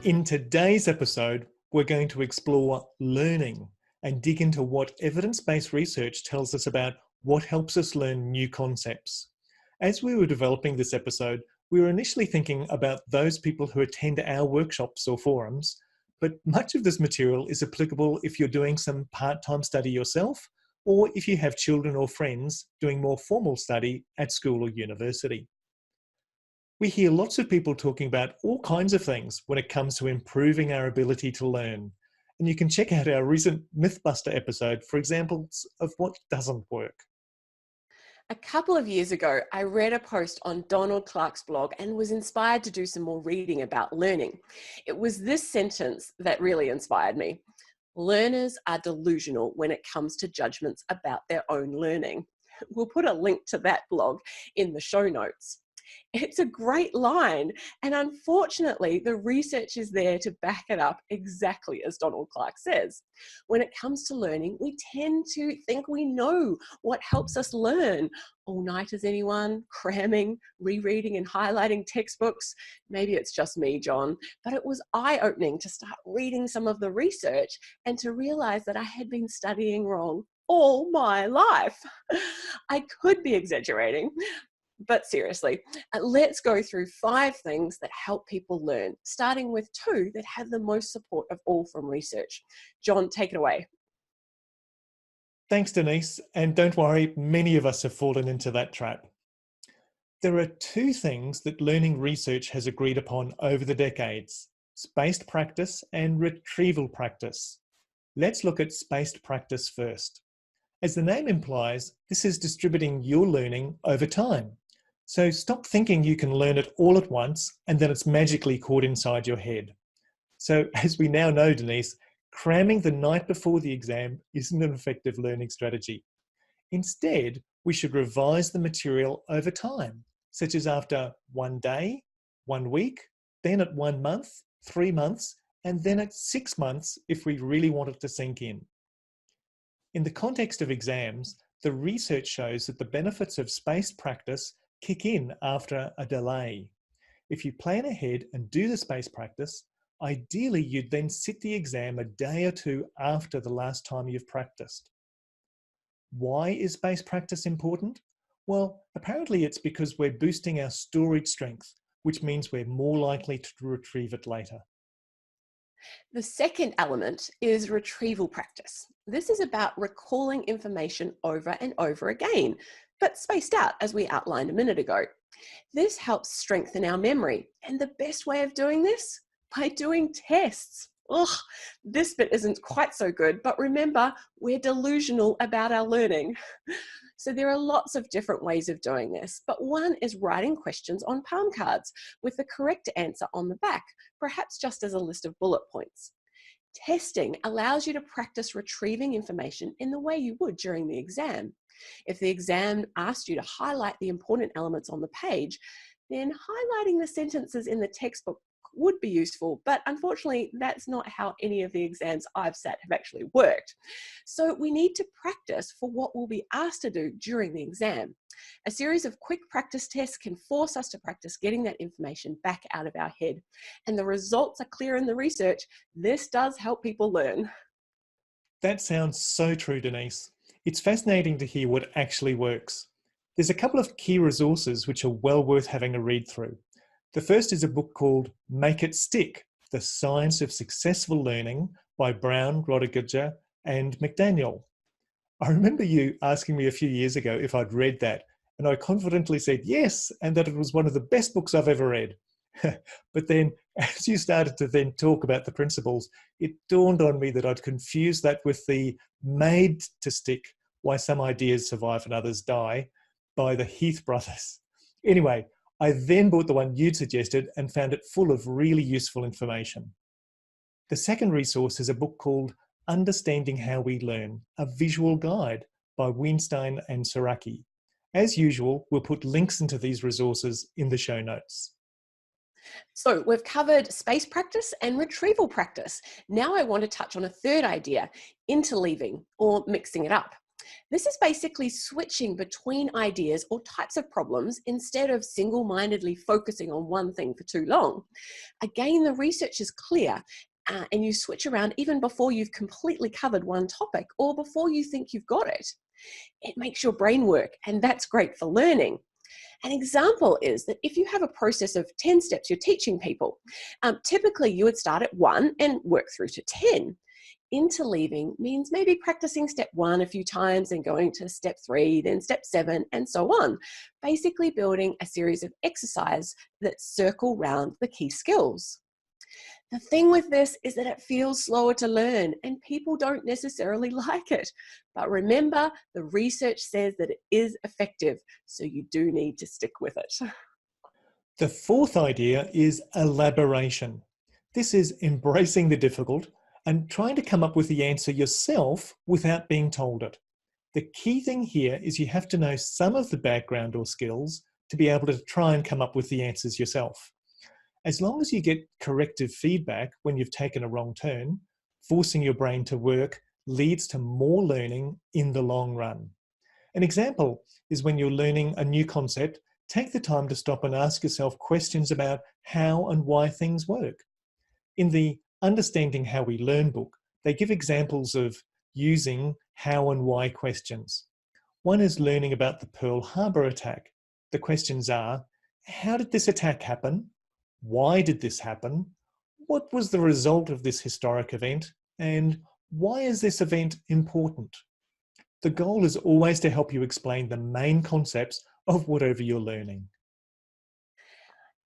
In today's episode, we're going to explore learning and dig into what evidence-based research tells us about what helps us learn new concepts. As we were developing this episode, we were initially thinking about those people who attend our workshops or forums, but much of this material is applicable if you're doing some part-time study yourself, or if you have children or friends doing more formal study at school or university. We hear lots of people talking about all kinds of things when it comes to improving our ability to learn. And you can check out our recent Mythbuster episode for examples of what doesn't work. A couple of years ago, I read a post on Donald Clark's blog and was inspired to do some more reading about learning. It was this sentence that really inspired me. Learners are delusional when it comes to judgments about their own learning. We'll put a link to that blog in the show notes. It's a great line, and unfortunately, the research is there to back it up exactly as Donald Clark says. When it comes to learning, we tend to think we know what helps us learn. All-nighters, anyone? Cramming, rereading and highlighting textbooks? Maybe it's just me, John, but it was eye-opening to start reading some of the research and to realize that I had been studying wrong all my life. I could be exaggerating. But seriously, let's go through 5 things that help people learn, starting with 2 that have the most support of all from research. John, take it away. Thanks, Denise. And don't worry, many of us have fallen into that trap. There are 2 things that learning research has agreed upon over the decades: spaced practice and retrieval practice. Let's look at spaced practice first. As the name implies, this is distributing your learning over time. So stop thinking you can learn it all at once and then it's magically caught inside your head. So as we now know, Denise, cramming the night before the exam isn't an effective learning strategy. Instead, we should revise the material over time, such as after 1 day, 1 week, then at 1 month, 3 months, and then at 6 months if we really want it to sink in. In the context of exams, the research shows that the benefits of spaced practice kick in after a delay. If you plan ahead and do the spaced practice, ideally you'd then sit the exam a day or 2 after the last time you've practiced. Why is spaced practice important? Well, apparently it's because we're boosting our storage strength, which means we're more likely to retrieve it later. The second element is retrieval practice. This is about recalling information over and over again, but spaced out as we outlined a minute ago. This helps strengthen our memory. And the best way of doing this? By doing tests. Ugh, this bit isn't quite so good, but remember, we're delusional about our learning. So there are lots of different ways of doing this, but one is writing questions on palm cards with the correct answer on the back, perhaps just as a list of bullet points. Testing allows you to practice retrieving information in the way you would during the exam. If the exam asked you to highlight the important elements on the page, then highlighting the sentences in the textbook would be useful, but unfortunately that's not how any of the exams I've sat have actually worked. So we need to practice for what we'll be asked to do during the exam. A series of quick practice tests can force us to practice getting that information back out of our head. And the results are clear in the research. This does help people learn. That sounds so true, Denise. It's fascinating to hear what actually works. There's a couple of key resources which are well worth having a read through. The first is a book called Make It Stick: The Science of Successful Learning by Brown, Rodriguez, and McDaniel. I remember you asking me a few years ago if I'd read that, and I confidently said yes, and that it was one of the best books I've ever read. But then, as you started to then talk about the principles, it dawned on me that I'd confused that with the Made to Stick: Why Some Ideas Survive and Others Die by the Heath brothers. Anyway, I then bought the one you'd suggested and found it full of really useful information. The second resource is a book called Understanding How We Learn, a Visual Guide by Weinstein and Saraki. As usual, we'll put links into these resources in the show notes. So we've covered spaced practice and retrieval practice. Now I want to touch on a third idea, interleaving, or mixing it up. This is basically switching between ideas or types of problems instead of single-mindedly focusing on one thing for too long. Again, the research is clear. And you switch around even before you've completely covered one topic or before you think you've got it. It makes your brain work, and that's great for learning. An example is that if you have a process of 10 steps you're teaching people, typically you would start at 1 and work through to 10. Interleaving means maybe practicing step 1 a few times and going to step 3, then step 7, and so on. Basically building a series of exercises that circle round the key skills. The thing with this is that it feels slower to learn and people don't necessarily like it. But remember, the research says that it is effective, so you do need to stick with it. The fourth idea is elaboration. This is embracing the difficult and trying to come up with the answer yourself without being told it. The key thing here is you have to know some of the background or skills to be able to try and come up with the answers yourself. As long as you get corrective feedback when you've taken a wrong turn, forcing your brain to work leads to more learning in the long run. An example is when you're learning a new concept, take the time to stop and ask yourself questions about how and why things work. In the Understanding How We Learn book, they give examples of using how and why questions. One is learning about the Pearl Harbor attack. The questions are, how did this attack happen? Why did this happen? What was the result of this historic event? And why is this event important? The goal is always to help you explain the main concepts of whatever you're learning.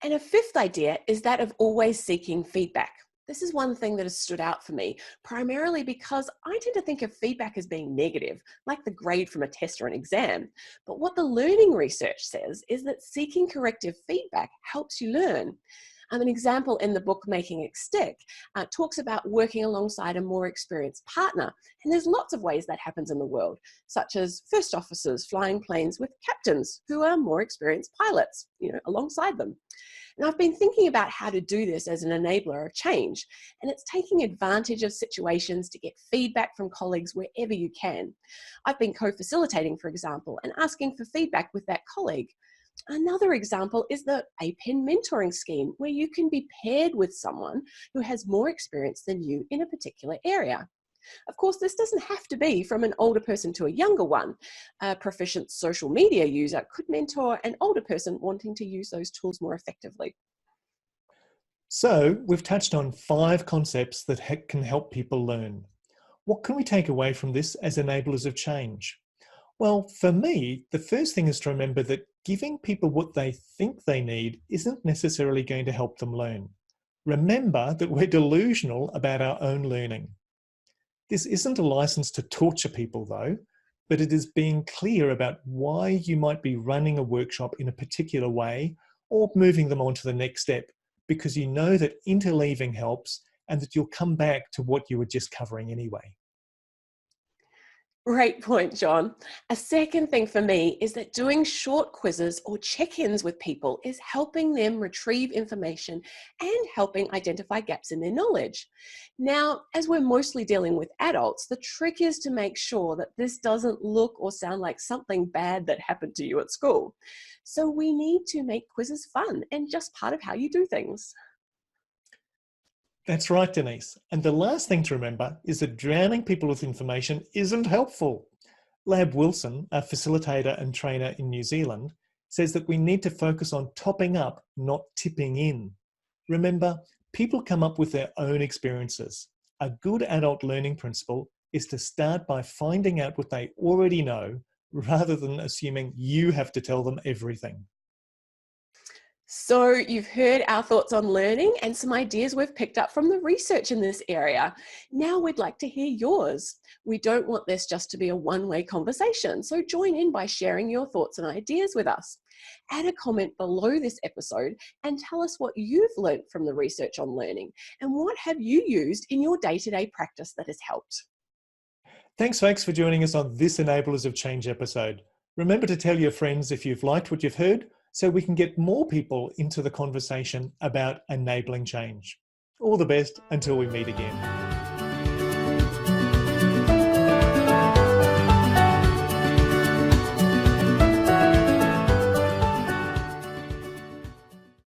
And a fifth idea is that of always seeking feedback. This is one thing that has stood out for me, primarily because I tend to think of feedback as being negative, like the grade from a test or an exam. But what the learning research says is that seeking corrective feedback helps you learn. An example in the book Making It Stick talks about working alongside a more experienced partner. And there's lots of ways that happens in the world, such as first officers flying planes with captains who are more experienced pilots, alongside them. And I've been thinking about how to do this as an enabler of change. And it's taking advantage of situations to get feedback from colleagues wherever you can. I've been co-facilitating, for example, and asking for feedback with that colleague. Another example is the APEN mentoring scheme, where you can be paired with someone who has more experience than you in a particular area. Of course, this doesn't have to be from an older person to a younger one. A proficient social media user could mentor an older person wanting to use those tools more effectively. So we've touched on 5 concepts that can help people learn. What can we take away from this as enablers of change? Well, for me, the first thing is to remember that giving people what they think they need isn't necessarily going to help them learn. Remember that we're delusional about our own learning. This isn't a license to torture people though, but it is being clear about why you might be running a workshop in a particular way or moving them on to the next step, because you know that interleaving helps and that you'll come back to what you were just covering anyway. Great point, John. A second thing for me is that doing short quizzes or check-ins with people is helping them retrieve information and helping identify gaps in their knowledge. Now, as we're mostly dealing with adults, the trick is to make sure that this doesn't look or sound like something bad that happened to you at school. So we need to make quizzes fun and just part of how you do things. That's right, Denise. And the last thing to remember is that drowning people with information isn't helpful. Lab Wilson, a facilitator and trainer in New Zealand, says that we need to focus on topping up, not tipping in. Remember, people come up with their own experiences. A good adult learning principle is to start by finding out what they already know, rather than assuming you have to tell them everything. So you've heard our thoughts on learning and some ideas we've picked up from the research in this area. Now we'd like to hear yours. We don't want this just to be a one-way conversation, so join in by sharing your thoughts and ideas with us. Add a comment below this episode and tell us what you've learned from the research on learning and what have you used in your day-to-day practice that has helped. Thanks, folks, for joining us on this Enablers of Change episode. Remember to tell your friends if you've liked what you've heard, so we can get more people into the conversation about enabling change. All the best until we meet again.